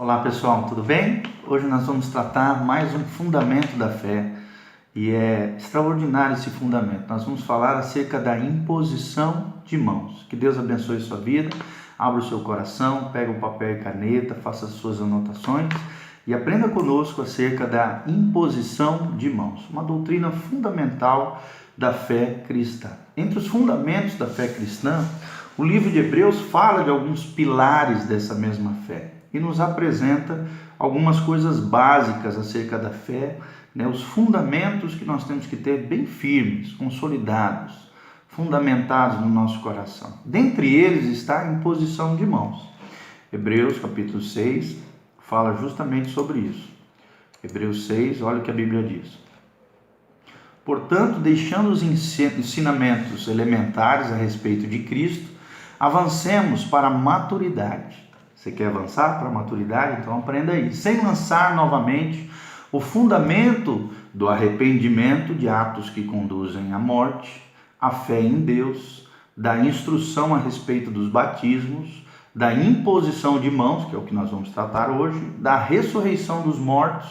Olá pessoal, tudo bem? Hoje nós vamos tratar mais um fundamento da fé e é extraordinário esse fundamento. Nós vamos falar acerca da imposição de mãos. Que Deus abençoe sua vida, abra o seu coração, pega o papel e caneta, faça as suas anotações e aprenda conosco acerca da imposição de mãos, uma doutrina fundamental da fé cristã. Entre os fundamentos da fé cristã, o livro de Hebreus fala de alguns pilares dessa mesma fé e nos apresenta algumas coisas básicas acerca da fé, os fundamentos que nós temos que ter bem firmes, consolidados, fundamentados no nosso coração. Dentre eles está a imposição de mãos. Hebreus capítulo 6 fala justamente sobre isso. Hebreus 6, olha o que a Bíblia diz. Portanto, deixando os ensinamentos elementares a respeito de Cristo, avancemos para a maturidade. Você quer avançar para a maturidade? Então aprenda aí. Sem lançar novamente o fundamento do arrependimento de atos que conduzem à morte, a fé em Deus, da instrução a respeito dos batismos, da imposição de mãos, que é o que nós vamos tratar hoje, da ressurreição dos mortos,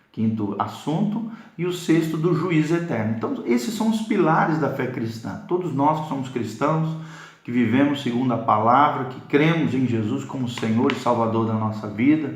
quinto assunto, e o sexto do juízo eterno. Então esses são os pilares da fé cristã. Todos nós que somos cristãos, que vivemos segundo a palavra, que cremos em Jesus como Senhor e Salvador da nossa vida,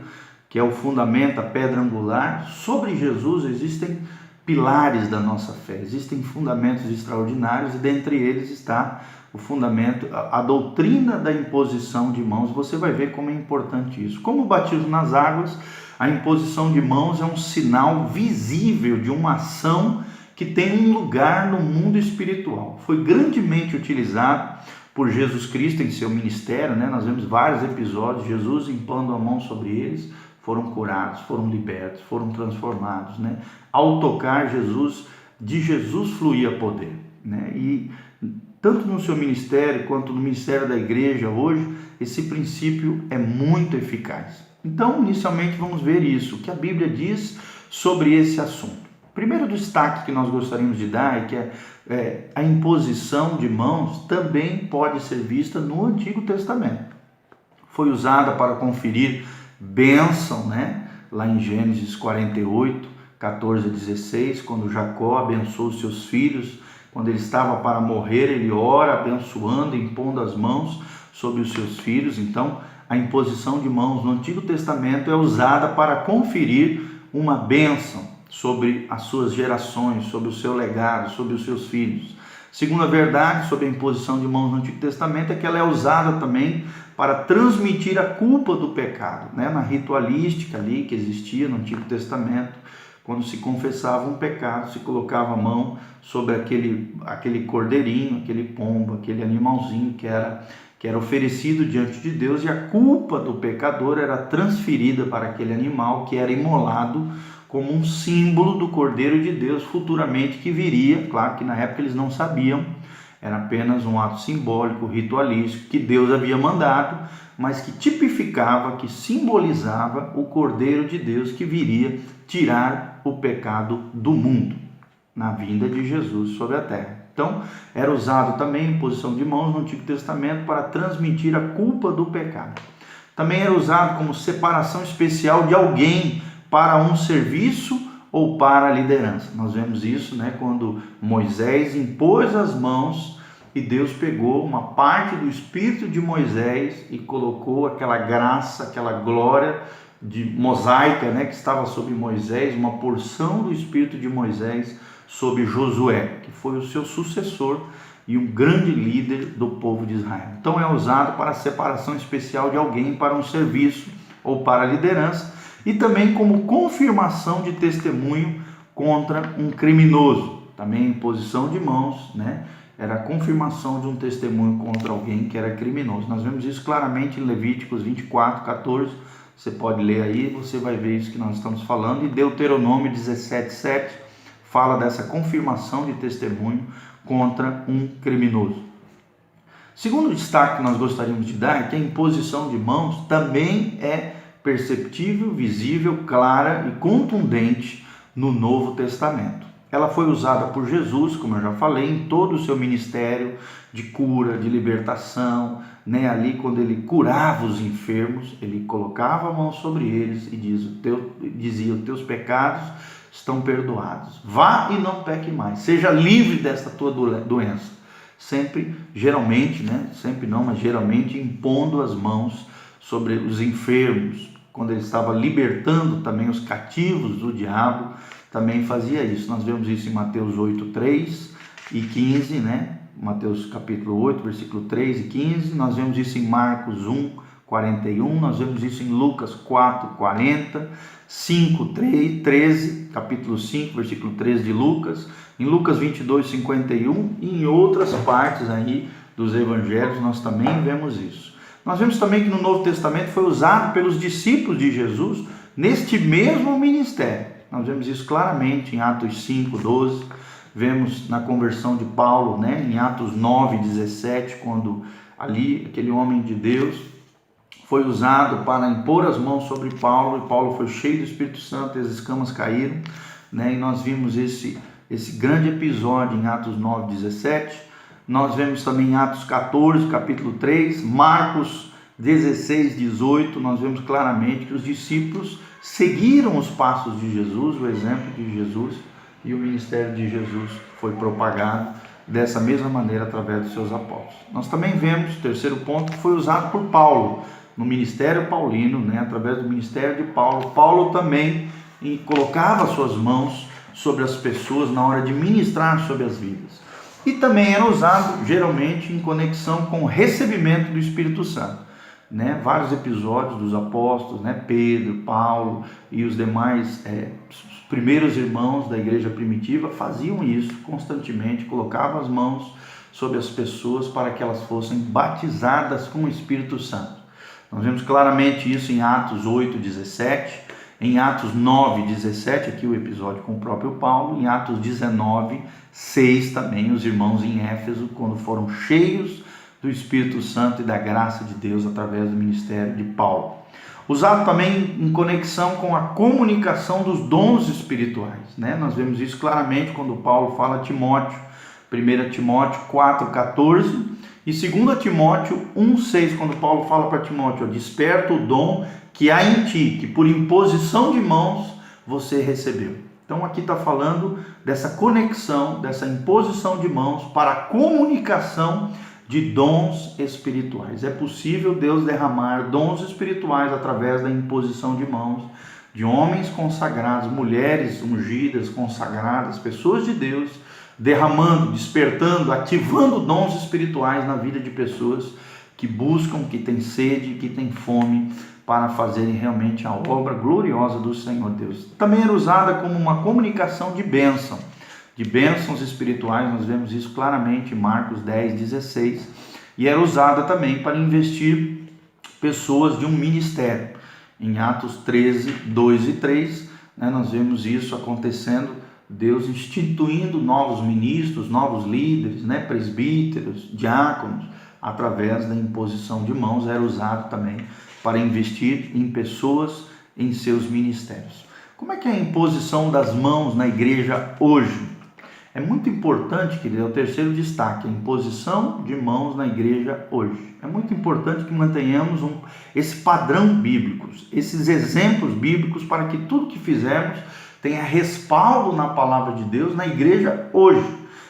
que é o fundamento, a pedra angular. Sobre Jesus existem pilares da nossa fé, existem fundamentos extraordinários e dentre eles está o fundamento, a doutrina da imposição de mãos. Você vai ver como é importante isso. Como o batismo nas águas, a imposição de mãos é um sinal visível de uma ação que tem um lugar no mundo espiritual. Foi grandemente utilizado por Jesus Cristo em seu ministério, Nós vemos vários episódios, Jesus impondo a mão sobre eles, foram curados, foram libertos, foram transformados, Ao tocar Jesus, de Jesus fluía poder, E tanto no seu ministério quanto no ministério da igreja hoje, esse princípio é muito eficaz. Então, inicialmente vamos ver isso, o que a Bíblia diz sobre esse assunto. O primeiro destaque que nós gostaríamos de dar é que a imposição de mãos também pode ser vista no Antigo Testamento. Foi usada para conferir bênção, lá em Gênesis 48, 14 a 16, quando Jacó abençoou os seus filhos, quando ele estava para morrer, ele ora abençoando, impondo as mãos sobre os seus filhos. Então, a imposição de mãos no Antigo Testamento é usada para conferir uma bênção sobre as suas gerações, sobre o seu legado, sobre os seus filhos. Segunda verdade sobre a imposição de mãos no Antigo Testamento é que ela é usada também para transmitir a culpa do pecado, na ritualística ali que existia no Antigo Testamento, quando se confessava um pecado, se colocava a mão sobre aquele cordeirinho, aquele pombo, aquele animalzinho que era oferecido diante de Deus, e a culpa do pecador era transferida para aquele animal que era imolado como um símbolo do Cordeiro de Deus futuramente que viria. Claro que na época eles não sabiam, era apenas um ato simbólico, ritualístico, que Deus havia mandado, mas que tipificava, que simbolizava o Cordeiro de Deus que viria tirar o pecado do mundo, na vinda de Jesus sobre a terra. Então, era usado também a imposição de mãos no Antigo Testamento para transmitir a culpa do pecado. Também era usado como separação especial de alguém para um serviço ou para a liderança. Nós vemos isso, quando Moisés impôs as mãos e Deus pegou uma parte do espírito de Moisés e colocou aquela graça, aquela glória de mosaica, que estava sobre Moisés, uma porção do espírito de Moisés sobre Josué, que foi o seu sucessor e um grande líder do povo de Israel. Então é usado para a separação especial de alguém para um serviço ou para a liderança, e também como confirmação de testemunho contra um criminoso. Também a imposição de mãos, era a confirmação de um testemunho contra alguém que era criminoso. Nós vemos isso claramente em Levíticos 24, 14. Você pode ler aí, você vai ver isso que nós estamos falando. E Deuteronômio 17, 7 fala dessa confirmação de testemunho contra um criminoso. Segundo destaque que nós gostaríamos de dar é que a imposição de mãos também é perceptível, visível, clara e contundente no Novo Testamento. ela foi usada por Jesus, como eu já falei, em todo o seu ministério de cura, de libertação, né? Ali quando ele curava os enfermos, ele colocava a mão sobre eles e dizia: os teus pecados estão perdoados, vá e não peque mais, seja livre desta tua doença. Sempre, geralmente, né? Sempre não, mas geralmente impondo as mãos sobre os enfermos. Quando ele estava libertando também os cativos do diabo, também fazia isso. Nós vemos isso em Mateus 8, 3 e 15, né? Mateus capítulo 8, versículo 3 e 15. Nós vemos isso em Marcos 1, 41. Nós vemos isso em Lucas 4, 40. 5, 13, capítulo 5, versículo 13 de Lucas. Em Lucas 22, 51. E em outras partes aí dos evangelhos nós também vemos isso. Nós vemos também que no Novo Testamento foi usado pelos discípulos de Jesus neste mesmo ministério. Nós vemos isso claramente em Atos 5, 12, vemos na conversão de Paulo, né, em Atos 9, 17, quando ali aquele homem de Deus foi usado para impor as mãos sobre Paulo, e Paulo foi cheio do Espírito Santo e as escamas caíram, né, e nós vimos esse grande episódio em Atos 9, 17, nós vemos também em Atos 14, capítulo 3, Marcos 16, 18, nós vemos claramente que os discípulos seguiram os passos de Jesus, o exemplo de Jesus, e o ministério de Jesus foi propagado dessa mesma maneira através dos seus apóstolos. Nós também vemos, terceiro ponto, que foi usado por Paulo, no ministério paulino, né, através do ministério de Paulo. Paulo também colocava suas mãos sobre as pessoas na hora de ministrar sobre as vidas. E também era usado geralmente em conexão com o recebimento do Espírito Santo. Né? Vários episódios dos apóstolos, né? Pedro, Paulo e os demais os primeiros irmãos da igreja primitiva faziam isso constantemente, colocavam as mãos sobre as pessoas para que elas fossem batizadas com o Espírito Santo. Nós vemos claramente isso em Atos 8, 17, em Atos 9, 17, aqui o episódio com o próprio Paulo, em Atos 19, 6 também, os irmãos em Éfeso, quando foram cheios do Espírito Santo e da graça de Deus através do ministério de Paulo. Usado também em conexão com a comunicação dos dons espirituais, né? Nós vemos isso claramente quando Paulo fala a Timóteo, 1 Timóteo 4, 14 e 2 Timóteo 1, 6, quando Paulo fala para Timóteo: desperta o dom que há em ti, que por imposição de mãos você recebeu. Então aqui está falando dessa conexão, dessa imposição de mãos para a comunicação de dons espirituais. É possível Deus derramar dons espirituais através da imposição de mãos de homens consagrados, mulheres ungidas, consagradas, pessoas de Deus, derramando, despertando, ativando dons espirituais na vida de pessoas que buscam, que têm sede, que têm fome para fazerem realmente a obra gloriosa do Senhor Deus. Também era usada como uma comunicação de bênção. De bênçãos espirituais, nós vemos isso claramente em Marcos 10, 16, e era usada também para investir pessoas de um ministério. Em Atos 13, 2 e 3, né, nós vemos isso acontecendo, Deus instituindo novos ministros, novos líderes, né, presbíteros, diáconos, através da imposição de mãos, era usado também para investir em pessoas em seus ministérios. Como é que é a imposição das mãos na igreja hoje? É muito importante, querido, é o terceiro destaque, a imposição de mãos na igreja hoje. É muito importante que mantenhamos esse padrão bíblico, esses exemplos bíblicos, para que tudo que fizermos tenha respaldo na palavra de Deus na igreja hoje.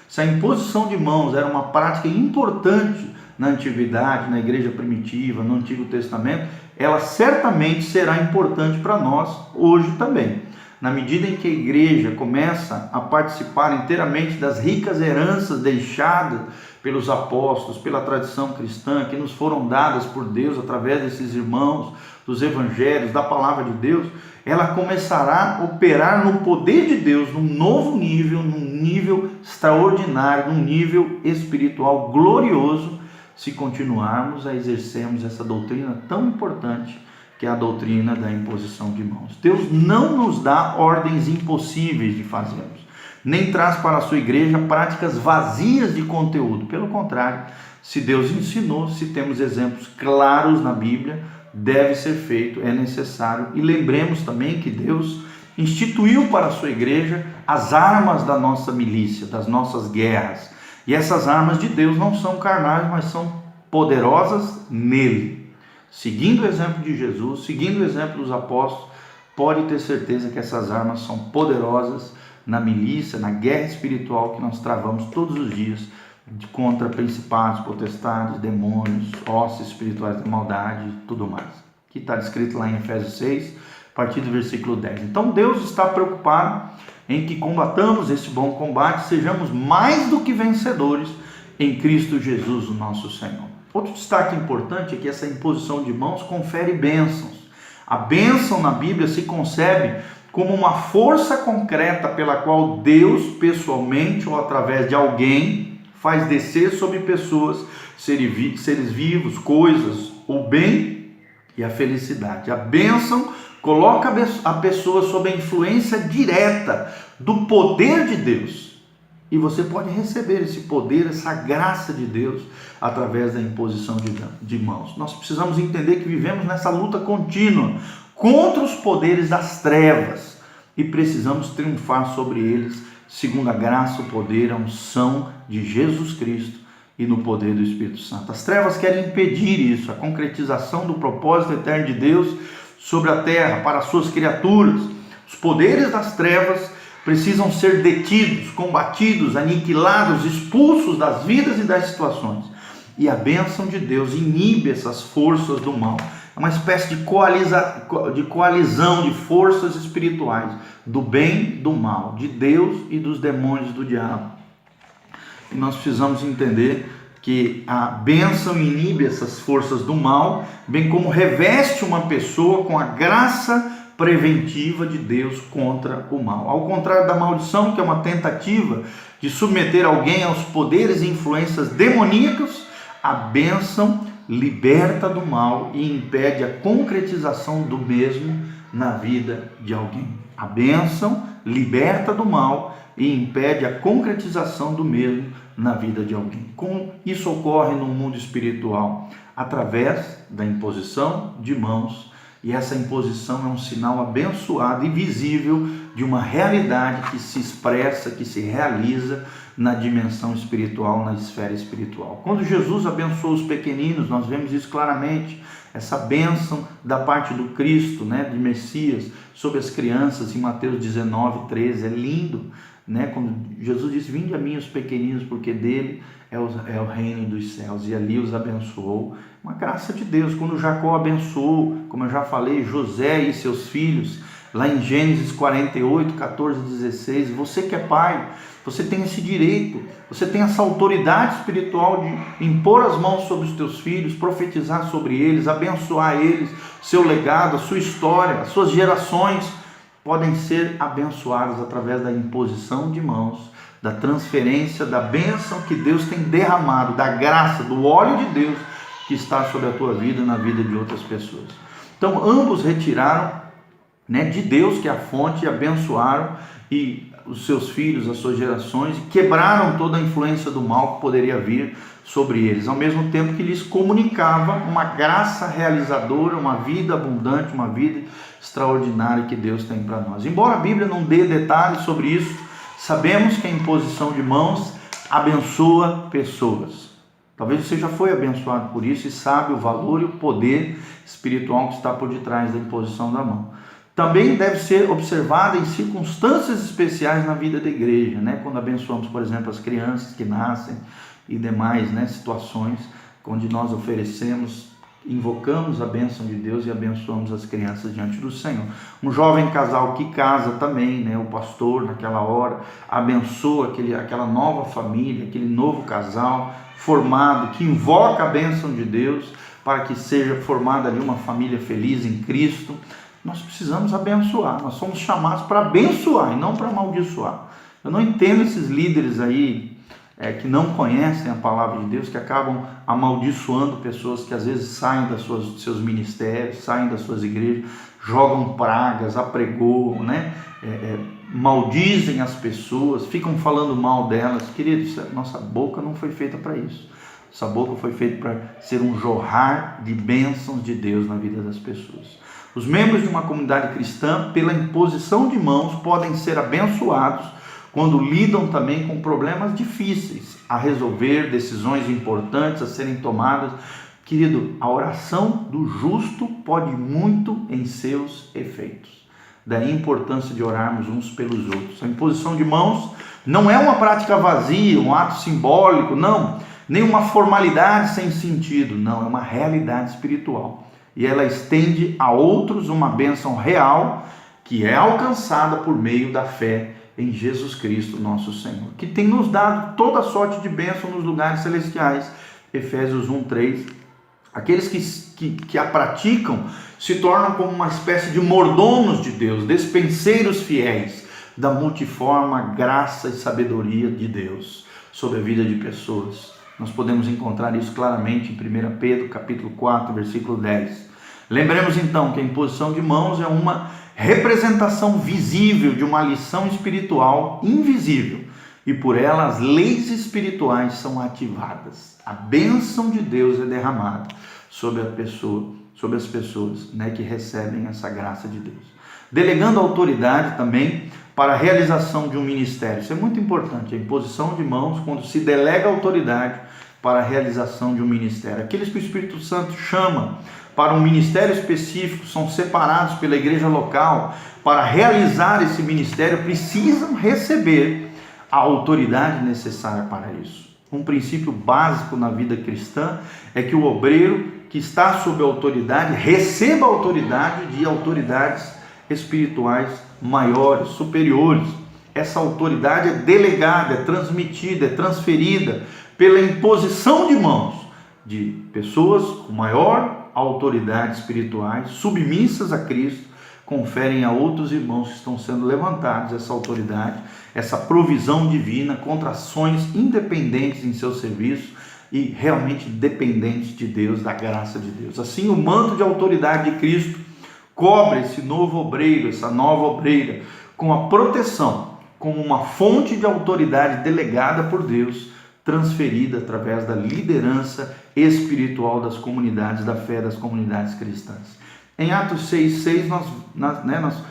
Se a imposição de mãos era uma prática importante na antiguidade, na igreja primitiva, no Antigo Testamento, ela certamente será importante para nós hoje também. Na medida em que a igreja começa a participar inteiramente das ricas heranças deixadas pelos apóstolos, pela tradição cristã, que nos foram dadas por Deus através desses irmãos, dos evangelhos, da palavra de Deus, ela começará a operar no poder de Deus, num novo nível, num nível extraordinário, num nível espiritual glorioso, se continuarmos a exercermos essa doutrina tão importante, que é a doutrina da imposição de mãos. Deus não nos dá ordens impossíveis de fazermos, nem traz para a sua igreja práticas vazias de conteúdo. Pelo contrário, se Deus ensinou, se temos exemplos claros na Bíblia, deve ser feito, é necessário. E lembremos também que Deus instituiu para a sua igreja as armas da nossa milícia, das nossas guerras. E essas armas de Deus não são carnais, mas são poderosas nele. Seguindo o exemplo de Jesus, seguindo o exemplo dos apóstolos, pode ter certeza que essas armas são poderosas na milícia, na guerra espiritual que nós travamos todos os dias contra principados, potestades, demônios, hostes espirituais da maldade e tudo mais. Que está descrito lá em Efésios 6, a partir do versículo 10. Então Deus está preocupado em que combatamos esse bom combate, sejamos mais do que vencedores em Cristo Jesus, o nosso Senhor. Outro destaque importante é que essa imposição de mãos confere bênçãos. A bênção na Bíblia se concebe como uma força concreta pela qual Deus, pessoalmente ou através de alguém, faz descer sobre pessoas, seres vivos, coisas, o bem e a felicidade. A bênção coloca a pessoa sob a influência direta do poder de Deus. E você pode receber esse poder, essa graça de Deus, através da imposição de mãos. Nós precisamos entender que vivemos nessa luta contínua contra os poderes das trevas e precisamos triunfar sobre eles, segundo a graça, o poder, a unção de Jesus Cristo e no poder do Espírito Santo. As trevas querem impedir isso, a concretização do propósito eterno de Deus sobre a terra, para as suas criaturas. Os poderes das trevas precisam ser detidos, combatidos, aniquilados, expulsos das vidas e das situações. E a bênção de Deus inibe essas forças do mal. É uma espécie de coalizão de forças espirituais, do bem e do mal, de Deus e dos demônios do diabo. E nós precisamos entender que a bênção inibe essas forças do mal, bem como reveste uma pessoa com a graça preventiva de Deus contra o mal. Ao contrário da maldição, que é uma tentativa de submeter alguém aos poderes e influências demoníacos, a bênção liberta do mal e impede a concretização do mesmo na vida de alguém. A bênção liberta do mal e impede a concretização do mesmo na vida de alguém. Como isso ocorre no mundo espiritual? Através da imposição de mãos. E essa imposição é um sinal abençoado e visível de uma realidade que se expressa, que se realiza na dimensão espiritual, na esfera espiritual. Quando Jesus abençoou os pequeninos, nós vemos isso claramente, essa bênção da parte do Cristo, de Messias, sobre as crianças, em Mateus 19, 13, é lindo, quando Jesus disse, vinde a mim os pequeninos, porque dele é o reino dos céus, e ali os abençoou. Uma graça de Deus. Quando Jacó abençoou, como eu já falei, José e seus filhos, lá em Gênesis 48, 14, 16, você que é pai, você tem esse direito, você tem essa autoridade espiritual de impor as mãos sobre os teus filhos, profetizar sobre eles, abençoar eles, seu legado, a sua história, as suas gerações podem ser abençoadas através da imposição de mãos, da transferência, da bênção que Deus tem derramado, da graça, do óleo de Deus que está sobre a tua vida e na vida de outras pessoas. Então ambos retiraram de Deus, que é a fonte, e abençoaram e os seus filhos, as suas gerações, quebraram toda a influência do mal que poderia vir sobre eles, ao mesmo tempo que lhes comunicava uma graça realizadora, uma vida abundante, uma vida extraordinária que Deus tem para nós. Embora a Bíblia não dê detalhes sobre isso, sabemos que a imposição de mãos abençoa pessoas. Talvez você já foi abençoado por isso e sabe o valor e o poder espiritual que está por detrás da imposição da mão. Também deve ser observada em circunstâncias especiais na vida da igreja, quando abençoamos, por exemplo, as crianças que nascem e demais situações onde nós oferecemos, invocamos a bênção de Deus e abençoamos as crianças diante do Senhor. Um jovem casal que casa também, o pastor naquela hora abençoa aquela nova família, aquele novo casal formado, que invoca a bênção de Deus para que seja formada ali uma família feliz em Cristo. Nós precisamos abençoar, nós somos chamados para abençoar e não para amaldiçoar. Eu não entendo esses líderes aí que não conhecem a palavra de Deus, que acabam amaldiçoando pessoas que às vezes saem dos seus ministérios, saem das suas igrejas, jogam pragas, apregoam, maldizem as pessoas, ficam falando mal delas. Queridos, nossa boca não foi feita para isso. Nossa boca foi feita para ser um jorrar de bênçãos de Deus na vida das pessoas. Os membros de uma comunidade cristã, pela imposição de mãos, podem ser abençoados quando lidam também com problemas difíceis a resolver, decisões importantes a serem tomadas. Querido, a oração do justo pode muito em seus efeitos. Daí a importância de orarmos uns pelos outros. A imposição de mãos não é uma prática vazia, um ato simbólico, não. Nem uma formalidade sem sentido, não. É uma realidade espiritual. E ela estende a outros uma bênção real que é alcançada por meio da fé em Jesus Cristo, nosso Senhor, que tem nos dado toda sorte de bênção nos lugares celestiais. Efésios 1:3. Aqueles que a praticam se tornam como uma espécie de mordomos de Deus, despenseiros fiéis da multiforme graça e sabedoria de Deus sobre a vida de pessoas. Nós podemos encontrar isso claramente em 1 Pedro, capítulo 4, versículo 10. Lembremos então que a imposição de mãos é uma representação visível de uma lição espiritual invisível, e por ela as leis espirituais são ativadas. A bênção de Deus é derramada sobre as pessoas, que recebem essa graça de Deus. Delegando autoridade também para a realização de um ministério. Isso é muito importante, a imposição de mãos, quando se delega autoridade para a realização de um ministério. Aqueles que o Espírito Santo chama para um ministério específico, são separados pela igreja local para realizar esse ministério, precisam receber a autoridade necessária para isso. Um princípio básico na vida cristã é que o obreiro que está sob a autoridade receba a autoridade de autoridades espirituais maiores, superiores. Essa autoridade é delegada, é transmitida, é transferida pela imposição de mãos de pessoas com maior autoridade espirituais, submissas a Cristo, conferem a outros irmãos que estão sendo levantados essa autoridade, essa provisão divina contra ações independentes em seu serviço e realmente dependentes de Deus, da graça de Deus. Assim, o manto de autoridade de Cristo cobre esse novo obreiro, essa nova obreira, com a proteção, como uma fonte de autoridade delegada por Deus, transferida através da liderança espiritual das comunidades da fé, das comunidades cristãs. Em Atos 6:6, nós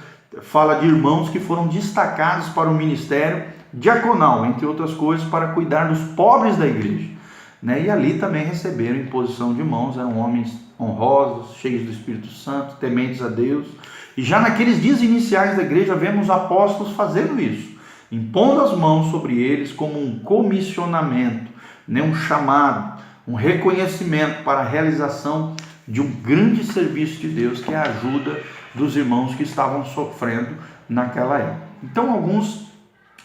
fala de irmãos que foram destacados para o ministério diaconal, entre outras coisas, para cuidar dos pobres da igreja. E ali também receberam imposição de mãos, eram homens honrosos, cheios do Espírito Santo, tementes a Deus. E já naqueles dias iniciais da igreja, vemos apóstolos fazendo isso, impondo as mãos sobre eles como um comissionamento, um chamado, um reconhecimento para a realização de um grande serviço de Deus, que é a ajuda dos irmãos que estavam sofrendo naquela época. Então, alguns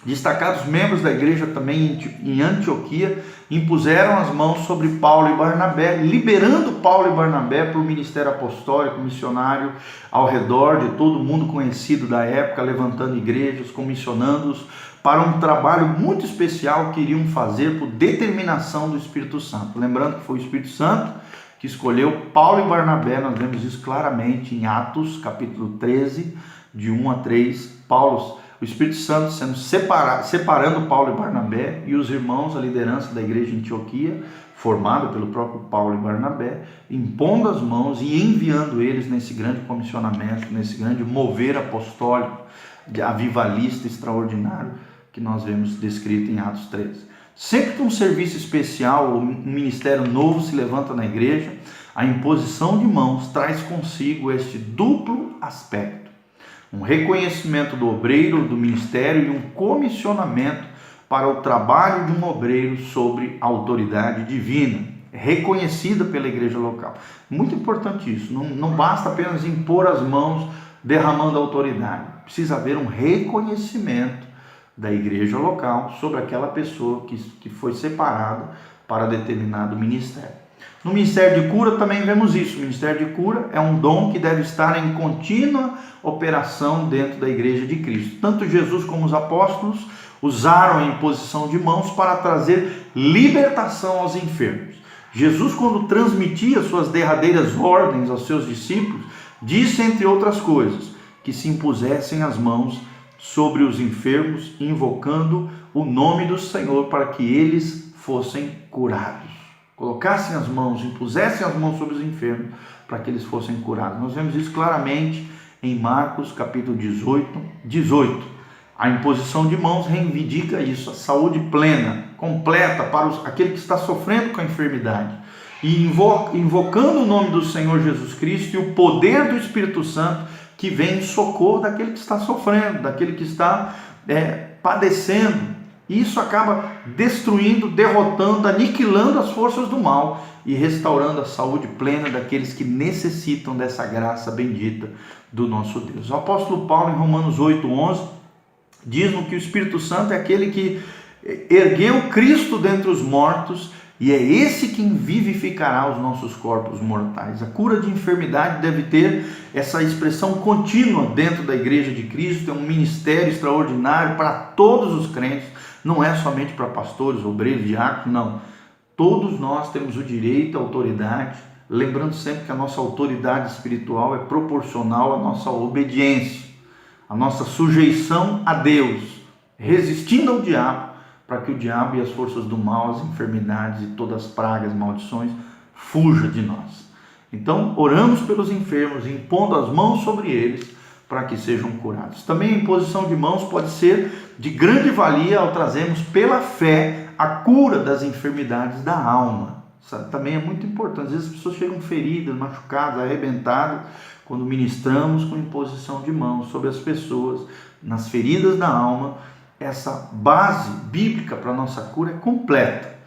destacados membros da igreja também em Antioquia impuseram as mãos sobre Paulo e Barnabé, liberando Paulo e Barnabé para o ministério apostólico, missionário ao redor de todo mundo conhecido da época, levantando igrejas, comissionando-os para um trabalho muito especial que iriam fazer por determinação do Espírito Santo. Lembrando que foi o Espírito Santo que escolheu Paulo e Barnabé, nós vemos isso claramente em Atos, capítulo 13, de 1 a 3, o Espírito Santo sendo separando Paulo e Barnabé, e os irmãos, a liderança da igreja de Antioquia, formada pelo próprio Paulo e Barnabé, impondo as mãos e enviando eles nesse grande comissionamento, nesse grande mover apostólico, avivalista extraordinário, que nós vemos descrito em Atos 13. Sempre que um serviço especial ou um ministério novo se levanta na igreja, a imposição de mãos traz consigo este duplo aspecto: um reconhecimento do obreiro, do ministério, e um comissionamento para o trabalho de um obreiro sobre a autoridade divina, reconhecida pela igreja local. Muito importante isso, não basta apenas impor as mãos derramando autoridade, precisa haver um reconhecimento da igreja local sobre aquela pessoa que foi separada para determinado ministério. No ministério de cura também vemos isso. O ministério de cura é um dom que deve estar em contínua operação dentro da igreja de Cristo. Tanto Jesus como os apóstolos usaram a imposição de mãos para trazer libertação aos enfermos. Jesus, quando transmitia suas derradeiras ordens aos seus discípulos, disse, entre outras coisas, que se impusessem as mãos sobre os enfermos, invocando o nome do Senhor para que eles fossem curados. colocassem as mãos, impusessem as mãos sobre os enfermos, para que eles fossem curados. Nós vemos isso claramente em Marcos capítulo 18. A imposição de mãos reivindica isso, a saúde plena, completa para aquele que está sofrendo com a enfermidade. E invocando o nome do Senhor Jesus Cristo e o poder do Espírito Santo que vem em socorro daquele que está sofrendo, daquele que está padecendo. E isso acaba destruindo, derrotando, aniquilando as forças do mal e restaurando a saúde plena daqueles que necessitam dessa graça bendita do nosso Deus. O apóstolo Paulo, em Romanos 8:11, diz-nos que o Espírito Santo é aquele que ergueu Cristo dentre os mortos e é esse quem vivificará os nossos corpos mortais. A cura de enfermidade deve ter essa expressão contínua dentro da igreja de Cristo, é um ministério extraordinário para todos os crentes, não é somente para pastores, obreiros, diáconos, não. Todos nós temos o direito, a autoridade, lembrando sempre que a nossa autoridade espiritual é proporcional à nossa obediência, à nossa sujeição a Deus, resistindo ao diabo, para que o diabo e as forças do mal, as enfermidades e todas as pragas, maldições, fujam de nós. Então, oramos pelos enfermos, impondo as mãos sobre eles, para que sejam curados. Também a imposição de mãos pode ser de grande valia ao trazermos pela fé a cura das enfermidades da alma. Isso também é muito importante. Às vezes as pessoas chegam feridas, machucadas, arrebentadas, quando ministramos com imposição de mãos sobre as pessoas, nas feridas da alma. Essa base bíblica para a nossa cura é completa.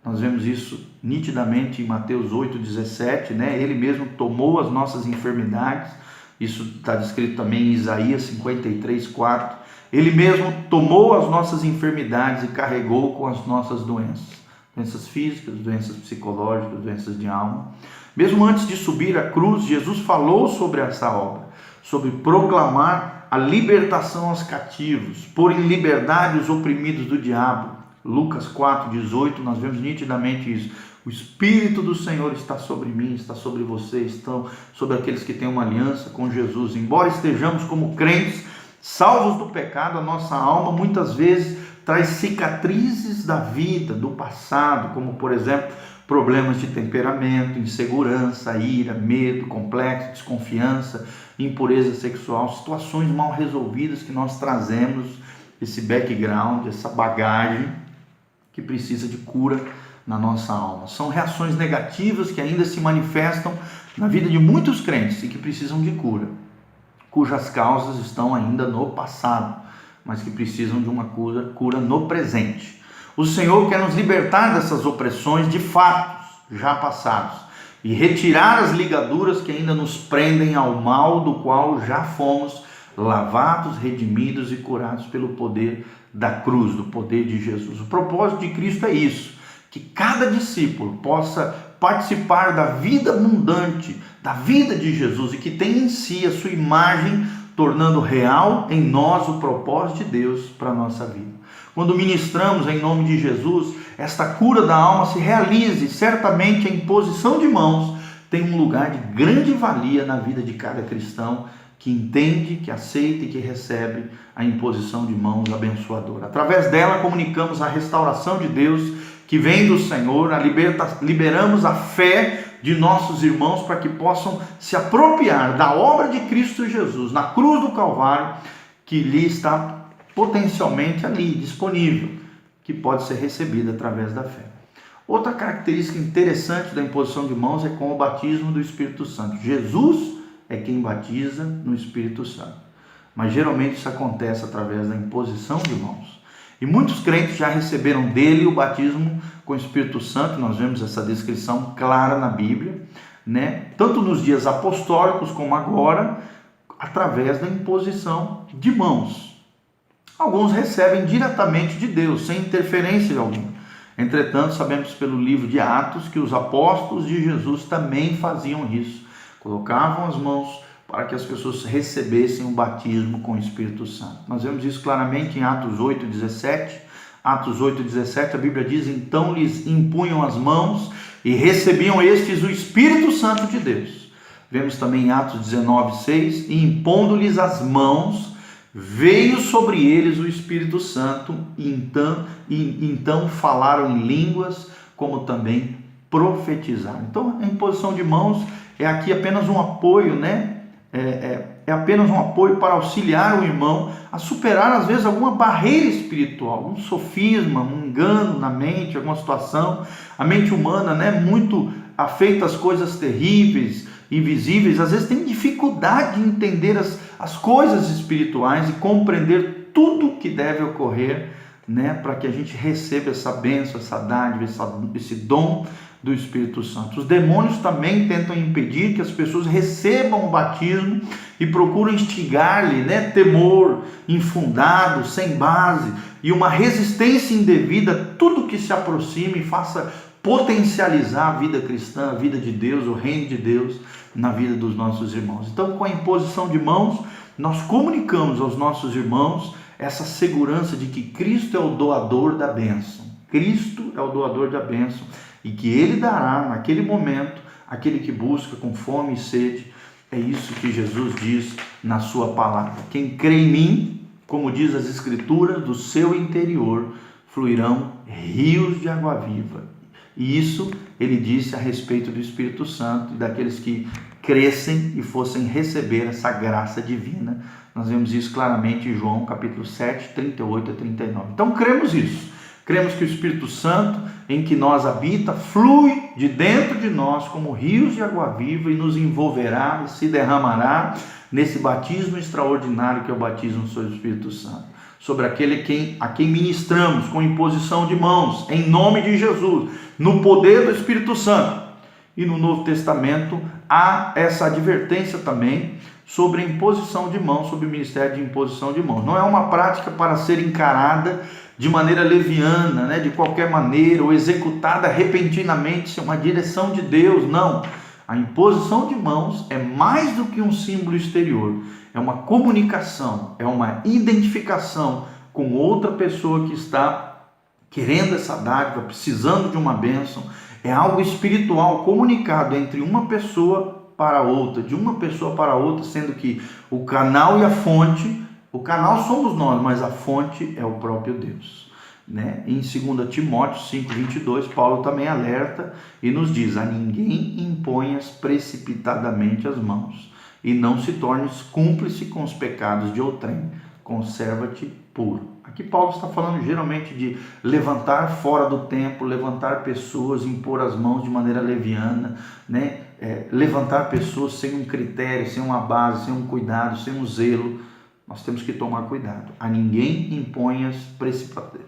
Nós vemos isso nitidamente em Mateus 8,17, né? Ele mesmo tomou as nossas enfermidades. Isso está descrito também em Isaías 53:4. Ele mesmo tomou as nossas enfermidades e carregou com as nossas doenças. Doenças físicas, doenças psicológicas, doenças de alma. Mesmo antes de subir à cruz, Jesus falou sobre essa obra, sobre proclamar a libertação aos cativos, pôr em liberdade os oprimidos do diabo. Lucas 4:18, nós vemos nitidamente isso. O Espírito do Senhor está sobre mim, está sobre vocês, estão sobre aqueles que têm uma aliança com Jesus. Embora estejamos como crentes, salvos do pecado, a nossa alma muitas vezes traz cicatrizes da vida, do passado, como por exemplo, problemas de temperamento, insegurança, ira, medo, complexo, desconfiança, impureza sexual, situações mal resolvidas que nós trazemos, esse background, essa bagagem que precisa de cura na nossa alma. São reações negativas que ainda se manifestam na vida de muitos crentes e que precisam de cura, cujas causas estão ainda no passado, mas que precisam de uma cura no presente. O Senhor quer nos libertar dessas opressões de fatos já passados e retirar as ligaduras que ainda nos prendem ao mal, do qual já fomos lavados, redimidos e curados pelo poder da cruz, do poder de Jesus. O propósito de Cristo é isso, que cada discípulo possa participar da vida abundante, da vida de Jesus, e que tenha em si a sua imagem, tornando real em nós o propósito de Deus para a nossa vida. Quando ministramos em nome de Jesus, esta cura da alma se realize. Certamente a imposição de mãos tem um lugar de grande valia na vida de cada cristão que entende, que aceita e que recebe a imposição de mãos abençoadora. Através dela comunicamos a restauração de Deus que vem do Senhor, liberamos a fé de nossos irmãos para que possam se apropriar da obra de Cristo Jesus na cruz do Calvário, que lhe está potencialmente ali, disponível, que pode ser recebida através da fé. Outra característica interessante da imposição de mãos é com o batismo do Espírito Santo. Jesus é quem batiza no Espírito Santo, mas geralmente isso acontece através da imposição de mãos. E muitos crentes já receberam dele o batismo com o Espírito Santo. Nós vemos essa descrição clara na Bíblia, né? Tanto nos dias apostólicos como agora, através da imposição de mãos. Alguns recebem diretamente de Deus, sem interferência alguma. Entretanto, sabemos pelo livro de Atos que os apóstolos de Jesus também faziam isso. Colocavam as mãos para que as pessoas recebessem o batismo com o Espírito Santo. Nós vemos isso claramente em Atos 8:17. Atos 8:17, a Bíblia diz: então lhes impunham as mãos e recebiam estes o Espírito Santo de Deus. Vemos também em Atos 19:6, e impondo-lhes as mãos, veio sobre eles o Espírito Santo, e então falaram em línguas, como também profetizar. Então, a imposição de mãos é aqui apenas um apoio, né? É apenas um apoio para auxiliar o irmão a superar, às vezes, alguma barreira espiritual, um sofisma, um engano na mente, alguma situação. A mente humana, né, muito afeita às coisas terríveis, invisíveis, às vezes tem dificuldade de entender as coisas espirituais e compreender tudo que deve ocorrer, né, para que a gente receba essa bênção, essa dádiva, esse dom do Espírito Santo. Os demônios também tentam impedir que as pessoas recebam o batismo e procuram instigar-lhe, né, temor infundado, sem base, e uma resistência indevida a tudo que se aproxime e faça potencializar a vida cristã, a vida de Deus, o reino de Deus na vida dos nossos irmãos. Então, com a imposição de mãos, nós comunicamos aos nossos irmãos essa segurança de que Cristo é o doador da bênção. Cristo é o doador da bênção e que Ele dará naquele momento aquele que busca com fome e sede. É isso que Jesus diz na sua palavra. Quem crê em mim, como diz as Escrituras, do seu interior fluirão rios de água viva. E isso ele disse a respeito do Espírito Santo e daqueles que crescem e fossem receber essa graça divina. Nós vemos isso claramente em João capítulo 7, 38 a 39. Então cremos isso. Cremos que o Espírito Santo, em que nós habita, flui de dentro de nós como rios de água viva e nos envolverá e se derramará nesse batismo extraordinário que é o batismo sobre o Espírito Santo. Sobre aquele a quem ministramos com imposição de mãos, em nome de Jesus, no poder do Espírito Santo. E no Novo Testamento há essa advertência também sobre a imposição de mãos, sobre o ministério de imposição de mãos. Não é uma prática para ser encarada de maneira leviana, né, de qualquer maneira, ou executada repentinamente, sem uma direção de Deus, não. A imposição de mãos é mais do que um símbolo exterior, é uma comunicação, é uma identificação com outra pessoa que está querendo essa dádiva, precisando de uma bênção. É algo espiritual comunicado entre uma pessoa para outra, de uma pessoa para outra, sendo que o canal e a fonte, o canal somos nós, mas a fonte é o próprio Deus. Né? Em 2 Timóteo 5:22, Paulo também alerta e nos diz: a ninguém imponhas precipitadamente as mãos, e não se tornes cúmplice com os pecados de outrem, conserva-te puro. Aqui Paulo está falando geralmente de levantar fora do templo, levantar pessoas, impor as mãos de maneira leviana, né? Levantar pessoas sem um critério, sem uma base, sem um cuidado, sem um zelo. Nós temos que tomar cuidado. A ninguém imponhas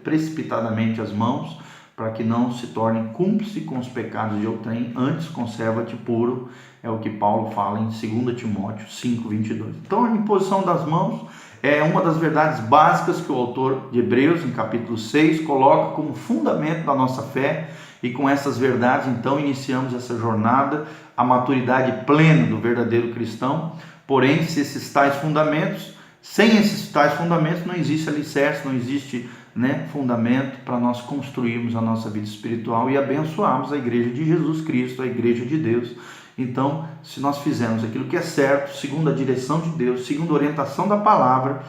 precipitadamente as mãos, para que não se torne cúmplice com os pecados de outrem, antes conserva-te puro, é o que Paulo fala em 2 Timóteo 5:22. Então a imposição das mãos é uma das verdades básicas que o autor de Hebreus, em capítulo 6, coloca como fundamento da nossa fé, e com essas verdades, então, iniciamos essa jornada, a maturidade plena do verdadeiro cristão. Porém, sem esses tais fundamentos não existe alicerce, não existe, né, fundamento para nós construirmos a nossa vida espiritual e abençoarmos a igreja de Jesus Cristo, a igreja de Deus. Então, se nós fizermos aquilo que é certo, segundo a direção de Deus, segundo a orientação da palavra,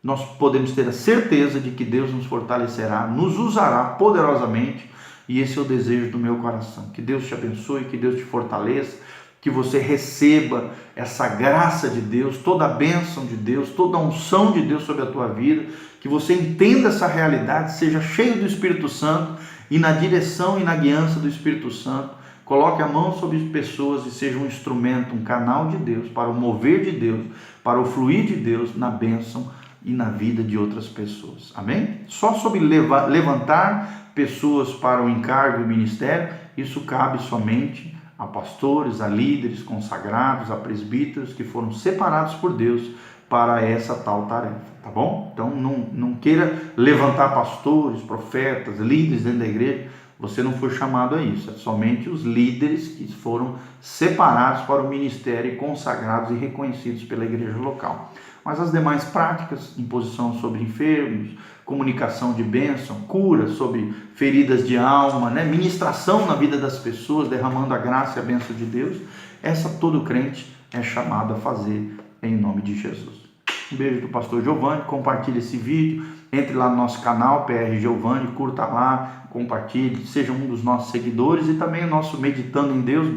nós podemos ter a certeza de que Deus nos fortalecerá, nos usará poderosamente, e esse é o desejo do meu coração. Que Deus te abençoe, que Deus te fortaleça, que você receba essa graça de Deus, toda a bênção de Deus, toda a unção de Deus sobre a tua vida, que você entenda essa realidade, seja cheio do Espírito Santo e na direção e na guiança do Espírito Santo. Coloque a mão sobre pessoas e seja um instrumento, um canal de Deus, para o mover de Deus, para o fluir de Deus na bênção e na vida de outras pessoas. Amém? Só sobre levantar pessoas para o encargo e o ministério, isso cabe somente a pastores, a líderes consagrados, a presbíteros que foram separados por Deus para essa tal tarefa, tá bom? Então não queira levantar pastores, profetas, líderes dentro da igreja. Você não foi chamado a isso, é somente os líderes que foram separados para o ministério e consagrados e reconhecidos pela igreja local. Mas as demais práticas, imposição sobre enfermos, comunicação de bênção, cura sobre feridas de alma, né? Ministração na vida das pessoas, derramando a graça e a bênção de Deus, essa todo crente é chamado a fazer em nome de Jesus. Um beijo do pastor Giovanni, compartilhe esse vídeo, entre lá no nosso canal PR Giovanni, curta lá, compartilhe, seja um dos nossos seguidores, e também o nosso Meditando em Deus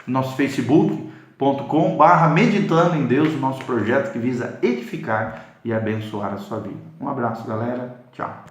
nosso facebook.com/Meditando em Deus, o nosso projeto que visa edificar e abençoar a sua vida. Um abraço, galera. Tchau.